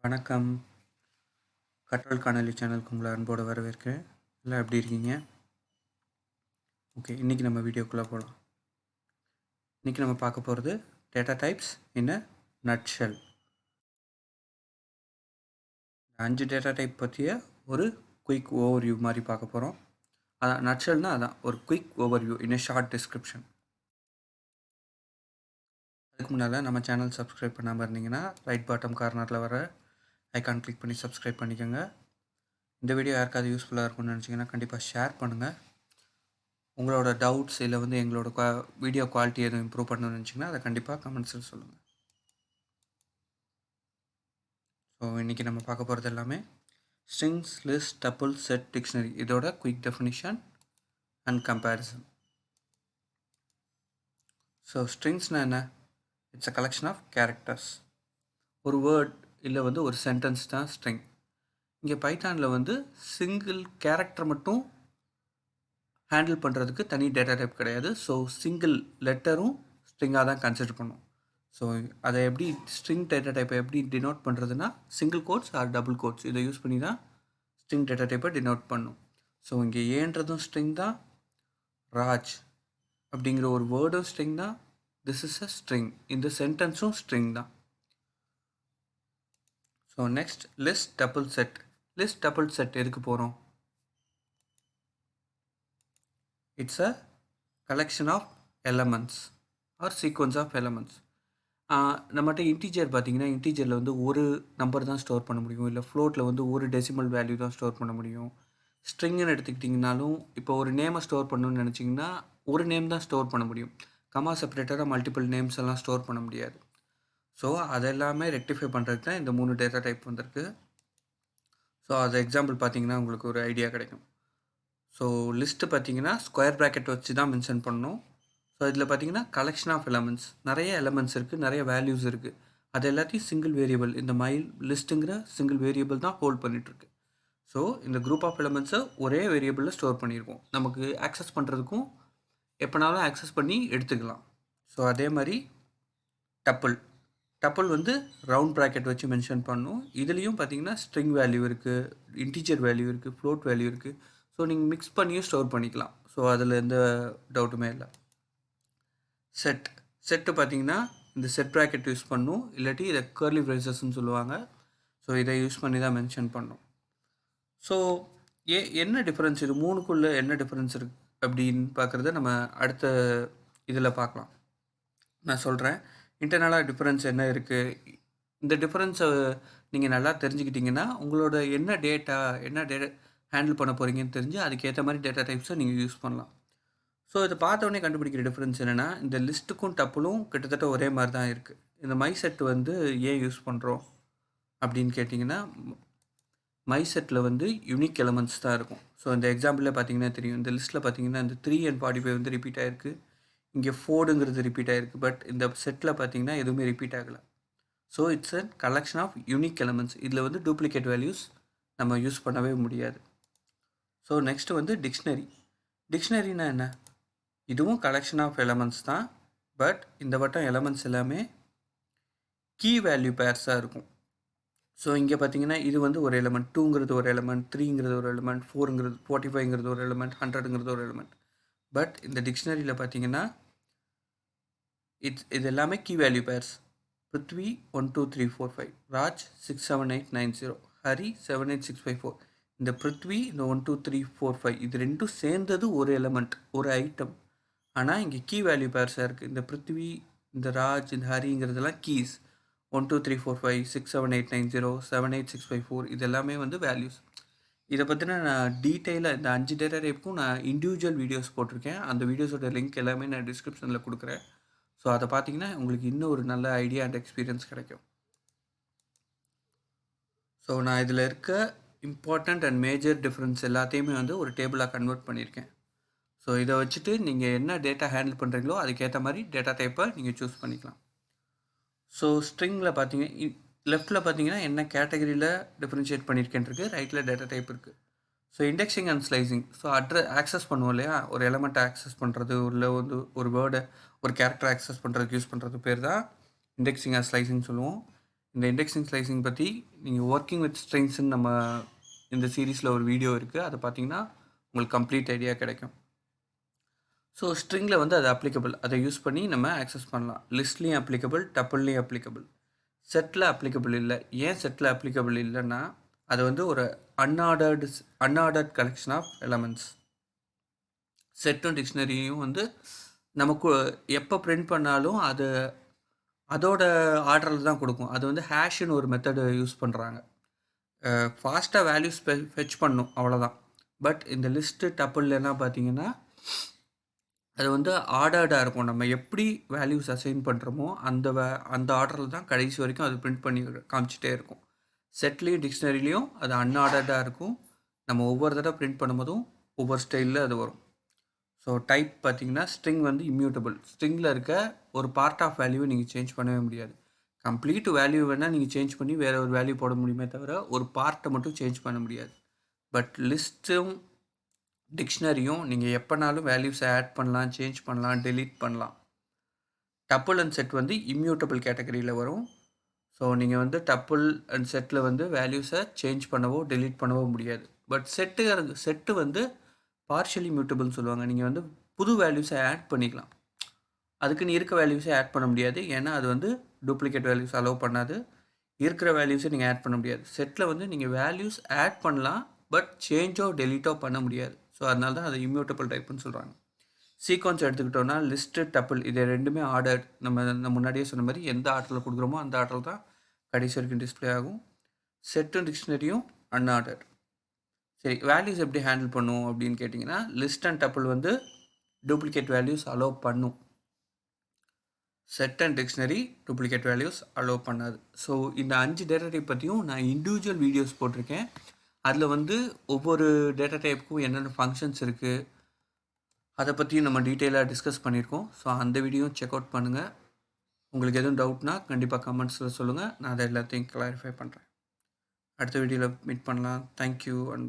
வணக்கம். கற்றல் காணொளி சேனலுக்கு உங்களை அன்போடு வரவேற்கிறேன். எல்லாம் எப்படி இருக்கீங்க? ஓகே, இன்றைக்கி நம்ம வீடியோக்குள்ளே போகலாம். இன்றைக்கி நம்ம பார்க்க போகிறது data types in a nutshell. 5 data type பற்றிய ஒரு குயிக் ஓவர்வியூ மாதிரி பார்க்க போகிறோம். அதான் நட்ஷெல்னால் அதான் ஒரு குயிக் ஓவர்வியூ இன் அ ஷார்ட் டிஸ்கிரிப்ஷன். அதுக்கு முன்னால் நம்ம சேனல் சப்ஸ்கிரைப் பண்ணாமல் இருந்தீங்கன்னா ரைட் பாட்டம் கார்னரில் வர ஐக்கான் கிளிக் பண்ணி சப்ஸ்கிரைப் பண்ணிக்கோங்க. இந்த வீடியோ யாருக்காவது யூஸ்ஃபுல்லாக இருக்கும்னு நினச்சிங்கன்னா கண்டிப்பாக ஷேர் பண்ணுங்கள். உங்களோட டவுட்ஸ் இல்லை எங்களோட வீடியோ குவாலிட்டி எதுவும் இம்ப்ரூவ் பண்ணணும்னு நினச்சிங்கன்னா அதை கண்டிப்பாக கமெண்ட்ஸில் சொல்லுங்கள். ஸோ இன்றைக்கி நம்ம பார்க்க போகிறது எல்லாமே strings, list, tuple, set, dictionary இதோட quick definition and comparison. So ஸ்ட்ரிங்ஸ்னால் என்ன? It's a collection of characters. ஒரு வேர்ட் இல்லை ஒரு சென்டென்ஸ் தான் ஸ்ட்ரிங். இங்கே பைத்தானில் சிங்கிள் கேரக்டர் மட்டும் ஹேண்டில் பண்ணுறதுக்கு தனி டேட்டா டைப் கிடையாது. ஸோ சிங்கிள் லெட்டரும் ஸ்ட்ரிங்காக தான் கன்சிடர் பண்ணும். ஸோ அதை எப்படி ஸ்ட்ரிங் டேட்டா டைப்பை எப்படி டினோட் பண்ணுறதுன்னா single quotes or double quotes இதை யூஸ் பண்ணி தான் ஸ்ட்ரிங் டேட்டா டைப்பை டினோட் பண்ணும். ஸோ இங்கே ஏன்றதும் ஸ்ட்ரிங் தான், ராஜ் அப்படிங்கிற ஒரு வேர்டும் ஸ்ட்ரிங் தான், திஸ் இஸ் அ ஸ்ட்ரிங், இந்த சென்டென்ஸும் ஸ்ட்ரிங் தான். So next list, tuple, set. List, tuple, set எதுக்கு போகிறோம்? It's a collection of elements or sequence of elements. நம்மகிட்ட இன்டீஜர் பார்த்தீங்கன்னா இன்டீஜரில் ஒரு நம்பர் தான் ஸ்டோர் பண்ண முடியும், இல்லை ஃப்ளோட்டில் ஒரு டெசிமல் வேல்யூ தான் ஸ்டோர் பண்ண முடியும். ஸ்ட்ரிங்குன்னு எடுத்துக்கிட்டிங்கனாலும் இப்போ ஒரு நேமை ஸ்டோர் பண்ணணும்னு நினச்சிங்கன்னா ஒரு நேம் தான் ஸ்டோர் பண்ண முடியும். கமா செப்பரேட்டராக மல்டிபிள் நேம்ஸ் எல்லாம் ஸ்டோர் பண்ண முடியாது. ஸோ அதெல்லாமே ரெக்டிஃபை பண்ணுறதுக்கு தான் இந்த 3 டேட்டா டைப் வந்திருக்கு. ஸோ அது எக்ஸாம்பிள் பார்த்தீங்கன்னா உங்களுக்கு ஒரு ஐடியா கிடைக்கும். ஸோ லிஸ்ட்டு பார்த்தீங்கன்னா ஸ்கொயர் ப்ராக்கெட் வச்சு தான் மென்ஷன் பண்ணணும். ஸோ இதில் பார்த்தீங்கன்னா கலெக்ஷன் ஆஃப் எலமெண்ட்ஸ், நிறைய எலமெண்ட்ஸ் இருக்குது, நிறைய வேல்யூஸ் இருக்குது. அது எல்லாத்தையும் சிங்கிள் வேரியபிள், இந்த லிஸ்ட்டுங்கிற சிங்கிள் வேரியபிள் தான் ஹோல்ட் பண்ணிகிட்ருக்கு. ஸோ இந்த குரூப் ஆஃப் எலமெண்ட்ஸை ஒரே வேரியபிளில் ஸ்டோர் பண்ணியிருக்கோம். நமக்கு ஆக்சஸ் பண்ணுறதுக்கும் எப்போனாலும் ஆக்சஸ் பண்ணி எடுத்துக்கலாம். ஸோ அதே மாதிரி டப்புள் ரவுண்ட் ப்ராக்கெட் வச்சு மென்ஷன் பண்ணணும். இதுலேயும் பார்த்தீங்கன்னா ஸ்ட்ரிங் வேல்யூ இருக்குது, இன்டீஜர் வேல்யூ இருக்குது, ஃப்ளோட் வேல்யூ இருக்குது. ஸோ நீங்கள் மிக்ஸ் பண்ணியும் ஸ்டோர் பண்ணிக்கலாம். ஸோ அதில் எந்த டவுட்டுமே இல்லை. செட்டு பார்த்தீங்கன்னா இந்த செட் ப்ராக்கெட் யூஸ் பண்ணும், இல்லாட்டி இதை கர்லி ஃப்ரேசஸ்ன்னு சொல்லுவாங்க. ஸோ இதை யூஸ் பண்ணி தான் மென்ஷன் பண்ணும். ஸோ என்ன டிஃப்ரென்ஸ் இது மூணுக்குள்ளே என்ன டிஃப்ரென்ஸ் இருக்குது அப்படின்னு பார்க்குறத நம்ம அடுத்த இதில் பார்க்கலாம். நான் சொல்கிறேன் இன்டர்னலாக டிஃப்ரென்ஸ் என்ன இருக்குது. இந்த டிஃப்ரென்ஸை நீங்கள் நல்லா தெரிஞ்சுக்கிட்டிங்கன்னா உங்களோட என்ன டேட்டா ஹேண்டில் பண்ண போகிறீங்கன்னு தெரிஞ்சு அதுக்கேற்ற மாதிரி டேட்டா டைப்ஸை நீங்கள் யூஸ் பண்ணலாம். ஸோ இதை பார்த்தோன்னே கண்டுபிடிக்கிற டிஃப்ரென்ஸ் என்னென்னா இந்த லிஸ்ட்டுக்கும் டப்புளும் கிட்டத்தட்ட ஒரே மாதிரி தான் இருக்குது. இந்த மை செட் ஏன் யூஸ் பண்ணுறோம் அப்படின்னு கேட்டிங்கன்னா மை செட்டில் யூனிக் எலமெண்ட்ஸ் தான் இருக்கும். ஸோ இந்த எக்ஸாம்பிளில் பார்த்தீங்கன்னா தெரியும், இந்த லிஸ்ட்டில் பார்த்தீங்கன்னா இந்த 3 and 45 ரிப்பீட் ஆகிருக்கு, இங்கே 4ங்கிறது ரிப்பீட் ஆகிருக்கு. பட் இந்த செட்டில் பார்த்தீங்கன்னா எதுவுமே ரிப்பீட் ஆகலை. So it's a collection of unique elements. இதில் டூப்ளிகேட் வேல்யூஸ் நம்ம யூஸ் பண்ணவே முடியாது. ஸோ நெக்ஸ்ட்டு டிக்ஷனரினா என்ன? இதுவும் கலெக்ஷன் ஆஃப் எலமெண்ட்ஸ் தான். பட் இந்த வட்டம் எலமெண்ட்ஸ் எல்லாமே கீ வேல்யூ பேர்ஸாக இருக்கும். ஸோ இங்கே பார்த்தீங்கன்னா இது ஒரு எலமெண்ட், 2ங்கிறது ஒரு எலமெண்ட், 3ங்கிறது ஒரு எலமெண்ட், 45ங்கிறது ஒரு எலமெண்ட், 100ங்கிறது ஒரு எலமெண்ட். பட் இந்த டிக்ஷனரியில் பார்த்தீங்கன்னா இது எல்லாமே key value pairs. Prithvi 1 2 3 4 5, Raj 6 7 8 9 0, Hari 7 8 6 5 4. இந்த பிருத்வி இந்த 1 2 3 4 5 இது ரெண்டும் சேர்ந்தது ஒரு எலமெண்ட், ஒரு ஐட்டம். ஆனால் இங்கே கீ வேல்யூ பேர்ஸாக இருக்குது. இந்த பிருத்வி, இந்த ராஜ், இந்த ஹரிங்கிறதெல்லாம் கீஸ். 1 2 3 4 5 6 7 8 9 0, 7 8 6 5 4 இது எல்லாமே வேல்யூஸ். இதை பற்றின நான் டீட்டெயிலாக இந்த 5 டேட்டா டைப்புக்கும் நான் இண்டிவிஜுவல் வீடியோஸ் போட்டிருக்கேன். அந்த வீடியோஸோட லிங்க் எல்லாமே நான் டிஸ்கிரிப்ஷனில் கொடுக்குறேன். ஸோ அதை பார்த்தீங்கன்னா உங்களுக்கு இன்னும் ஒரு நல்ல ஐடியா அண்ட் எக்ஸ்பீரியன்ஸ் கிடைக்கும். ஸோ நான் இதில் இருக்க இம்பார்ட்டண்ட் அண்ட் மேஜர் டிஃப்ரென்ஸ் எல்லாத்தையுமே ஒரு டேபிளாக கன்வெர்ட் பண்ணியிருக்கேன். ஸோ இதை வச்சுட்டு நீங்கள் என்ன டேட்டா ஹேண்டில் பண்ணுறீங்களோ அதுக்கேற்ற மாதிரி டேட்டா டைப்பை நீங்கள் சூஸ் பண்ணிக்கலாம். ஸோ ஸ்ட்ரிங்கில் பார்த்தீங்க லெஃப்ட்டில் பார்த்தீங்கன்னா என்ன கேட்டகரியில் டிஃப்ரென்ஷியேட் பண்ணியிருக்கேன்ருக்கு, ரைட்டில் டேட்டா டைப் இருக்குது. So indexing and slicing. So access பண்ணுவோம் இல்லையா, ஒரு எலமெண்ட்டை ஆக்சஸ் பண்ணுறது, உள்ள ஒரு வேர்டை ஒரு கேரக்டர் ஆக்சஸ் பண்ணுறதுக்கு யூஸ் பண்ணுறது பேர் தான் இண்டெக்ஸிங் அண்ட் ஸ்லைசிங் சொல்லுவோம். இந்த இண்டெக்ஸிங் ஸ்லைசிங் பற்றி நீங்கள் ஒர்க்கிங் வித் ஸ்ட்ரிங்ஸ்ன்னு நம்ம இந்த சீரீஸில் ஒரு வீடியோ இருக்குது. அதை பார்த்தீங்கன்னா உங்களுக்கு கம்ப்ளீட் ஐடியா கிடைக்கும். ஸோ ஸ்ட்ரிங்கில் வந்து அது அப்ளிகபிள், அதை யூஸ் பண்ணி நம்ம ஆக்சஸ் பண்ணலாம். லிஸ்ட்லேயும் அப்ளிகபிள், டப்புள்லேயும் அப்ளிகபிள். செட்டில் அப்ளிகபிள் இல்லை. ஏன் செட்டில் அப்ளிகபிள் இல்லைன்னா அது வந்து ஒரு அன்ஆர்டர்ட் கலெக்ஷன் ஆஃப் எலமெண்ட்ஸ். செட்டும் டிக்ஷனரியும் வந்து நமக்கு எப்போ பிரிண்ட் பண்ணாலும் அது அதோட ஆர்டரில் தான் கொடுக்கும். அது வந்து ஹேஷ்னு ஒரு மெத்தடு யூஸ் பண்ணுறாங்க. ஃபாஸ்ட்டாக வேல்யூஸ் ஃபெச் பண்ணும், அவ்வளோதான். பட் இந்த லிஸ்ட்டு டப்புள்லாம் பார்த்தீங்கன்னா அது வந்து ஆர்டர்டாக இருக்கும். நம்ம எப்படி வேல்யூஸ் அசைன் பண்ணுறோமோ அந்த ஆர்டரில் தான் கடைசி வரைக்கும் அது பிரிண்ட் பண்ணி காமிச்சிட்டே இருக்கும். செட்லேயும் டிக்ஷனரிலையும் அது அன்ஆர்டர்டாக இருக்கும். நம்ம ஒவ்வொரு தடவை பிரிண்ட் பண்ணும்போதும் ஒவ்வொரு ஸ்டைலில் அது வரும். ஸோ டைப் பார்த்தீங்கன்னா ஸ்ட்ரிங் வந்து இம்யூட்டபிள். ஸ்ட்ரிங்கில் இருக்க ஒரு பார்ட் ஆஃப் வேல்யூவை நீங்கள் சேஞ்ச் பண்ணவே முடியாது. கம்ப்ளீட் வேல்யூ வேணால் நீங்கள் சேஞ்ச் பண்ணி வேறு ஒரு வேல்யூ போட முடியுமே தவிர ஒரு பார்ட்டை மட்டும் சேஞ்ச் பண்ண முடியாது. பட் லிஸ்ட்டும் டிக்ஷனரியும் நீங்கள் எப்போனாலும் வேல்யூஸை ஆட் பண்ணலாம், சேஞ்ச் பண்ணலாம், டெலீட் பண்ணலாம். டப்புள் அண்ட் செட் வந்து இம்யூட்டபிள் கேட்டகரியில் வரும். ஸோ நீங்கள் வந்து டப்புள் அண்ட் செட்டில் வந்து வேல்யூஸை சேஞ்ச் பண்ணவோ டெலீட் பண்ணவோ முடியாது. பட் செட்டு வந்து பார்ஷியலி மியூட்டபிள்னு சொல்லுவாங்க. நீங்கள் வந்து புது வேல்யூஸை ஆட் பண்ணிக்கலாம். அதுக்குன்னு இருக்க வேல்யூஸை ஆட் பண்ண முடியாது. ஏன்னா அது வந்து டூப்ளிகேட் வேல்யூஸ் அலோவ் பண்ணாது. இருக்கிற வேல்யூஸை நீங்கள் ஆட் பண்ண முடியாது. செட்டில் வந்து நீங்கள் வேல்யூஸ் ஆட் பண்ணலாம், பட் சேஞ்சோ டெலீட்டோ பண்ண முடியாது. ஸோ அதனால தான் அது இம்யூட்டபிள் டைப்புன்னு சொல்கிறாங்க. சீக்வன்ஸ் எடுத்துக்கிட்டோன்னா லிஸ்ட்டு டப்புள் இது ரெண்டுமே ஆர்டர். நம்ம முன்னாடியே சொன்ன மாதிரி எந்த ஆர்டரில் கொடுக்குறோமோ அந்த ஆர்டர் தான் கடைசி வரைக்கும் டிஸ்பிளே ஆகும். செட்டும் டிக்ஷனரியும் அன்ஆர்டர். சரி, வேல்யூஸ் எப்படி ஹேண்டில் பண்ணும் அப்படின்னு கேட்டிங்கன்னா லிஸ்ட் அண்ட் டப்புள் வந்து டூப்ளிகேட் வேல்யூஸ் அலோவ் பண்ணும். Set and dictionary duplicate values allow பண்ணாது. ஸோ இந்த 5 டேட்டா டைப் பற்றியும் நான் இண்டிவிஜுவல் வீடியோஸ் போட்டிருக்கேன். அதில் வந்து ஒவ்வொரு டேட்டா டைப்புக்கும் என்னென்ன ஃபங்க்ஷன்ஸ் இருக்குது அதை பற்றியும் நம்ம டீட்டெயிலாக டிஸ்கஸ் பண்ணியிருக்கோம். ஸோ அந்த வீடியோவும் செக் அவுட் பண்ணுங்கள். உங்களுக்கு எதுவும் டவுட்னா கண்டிப்பாக கமெண்ட்ஸில் சொல்லுங்கள். நான் அதை எல்லாத்தையும் கிளாரிஃபை பண்ணுறேன். அடுத்த வீடியோவில் மீட் பண்ணலாம். Thank you and